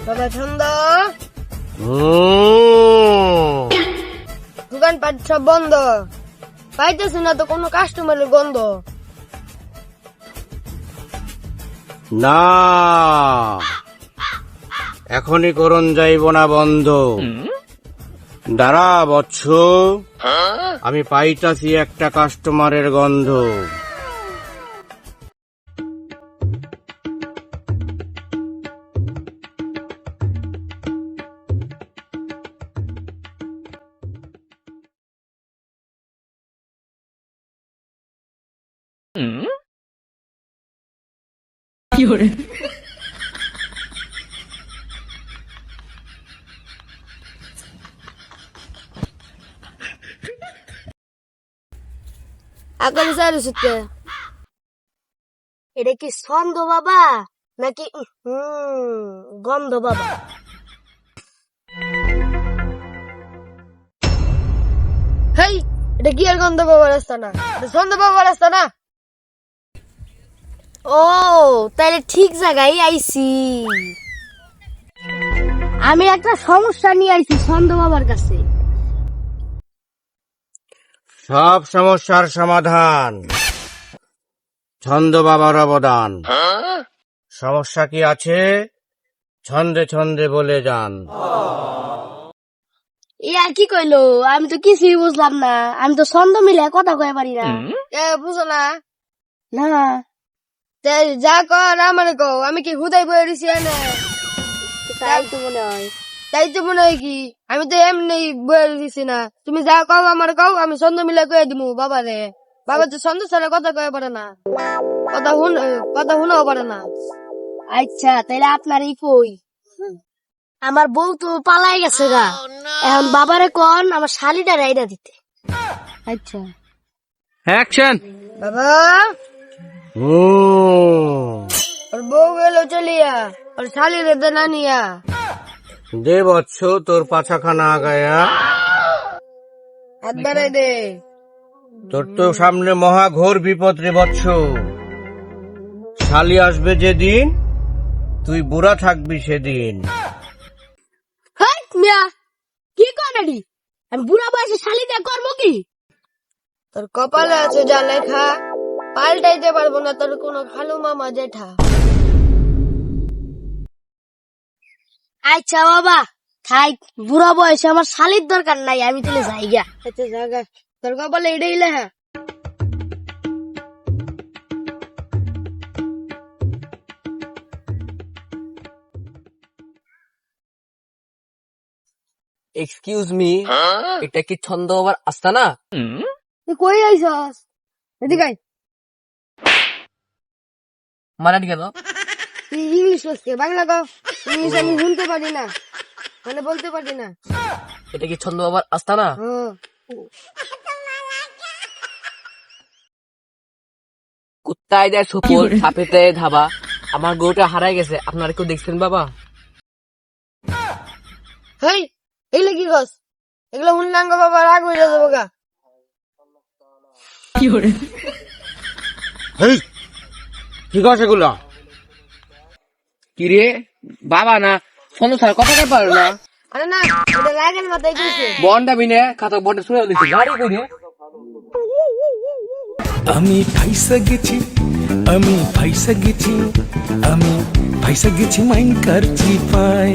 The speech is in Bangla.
বাবা ছন্দ, দোকানপাট সব বন্ধ, পাইতেছি না তো কোনো কাস্টমারের গন্ধ। না, এখনই করণ যাইব না বন্ধ। দাঁড়া বৎস, আমি পাইতাছি একটা কাস্টমারের গন্ধ। আগামী সাইড সুতে এটা কি ছন্দ বাবা নাকি গন্ধ বাবা? হেই, এটা কি আর গন্ধ বাবার রাস্তা না, এটা ছন্দ বাবার রাস্তা না। ও তাহলে ঠিক জায়গায় আইছি। আমি একটা সমস্যা নিয়ে আইছি ছন্দ বাবার কাছে। সব সমস্যার সমাধান ছন্দ বাবার অবদান। সমস্যা কি আছে ছন্দে ছন্দে বলে যান। আর কি কইলো? আমি তো কিছুই বুঝলাম না, আমি তো ছন্দ মিলে কথা কয়ে পারি না। বুঝো না? না যা কর আমার কও, আমি কি হুদাই বয়ে দিছি না? তাই তো মনে হয়। তাই তো মনে হয় কি আমি তো এমনি বয়ে দিছি না। তুমি যা কও আমার কও, আমি ছন্দ মিলে কয়ে দিমু বাবারে। বাবা তো ছন্দ ছাড়া কথা কয়ে পারে না, কথা শুনেও পারে না। আচ্ছা তাইলে আপনারই কই, আমার বউ তো পালাই গেছে গা, এখন বাবারে কোন আমার শালিটা রাইডা দিতে। আচ্ছা অ্যাকশন। বাবা, ওর বউ গেল চলিয়া, ওর শালি রেদে না নিয়া। দে বৎস তোর পাছাখানা আগায়া, হাত বাড়াই দে। তোর তো সামনে মহা ঘোর বিপদ রে বৎস। শালি আসবে যেদিন তুই বুড়া থাকবি সেদিন। হাই মিয়া, কি করেনি? আমি বুড়া বয়সে শালি দিয়ে করবো কি? তোর কপালে আছে যা লেখা, পাল্টাইতে পারবো না তোর কোনো খালু মামা জেঠা। আচ্ছা বাবা থাই, বুড়া বয়সে আমার শালির দরকার নাই, আমি তাহলে যাই গা। আচ্ছা জায়গা, তোর কপালে এটাই লেখা। এক্সকিউজ মি, এটা কি ছন্দ বাবার আস্তানা? তুই কই আইছস? এদিকে আয়। মারাঠি কেন? তুই ইংলিশ বলছিস, বাংলা কও। ইংলিশ আমি শুনতে পারি না, মানে বলতে পারি না। এটা কি ছন্দ বাবার আস্তানা? কুত্তায় দেয় সুপুর, সাপেতে ধাবা। আমার গরুটা হারাই গেছে, আপনারা কেউ দেখছেন বাবা? হেই, এগুলো কি কস? এগুলো উন্নাঙ্গ বাবা রাগ হয়ে যাবো গা। হেই, কি কস এগুলা? কি রে বাবা, না ছন্দ স্যার কথা কে পারে না? আরে না, এটা রাগের মাথায় কইছে। বন্ডা বিনে খাতা বন্ডা শুনে দিচ্ছে গাড়ি কই রে? আমি ফাইসা গেছি, আমি ফাইসা গেছি, আমি ফাইসা গেছি মাইন কার চিপায়।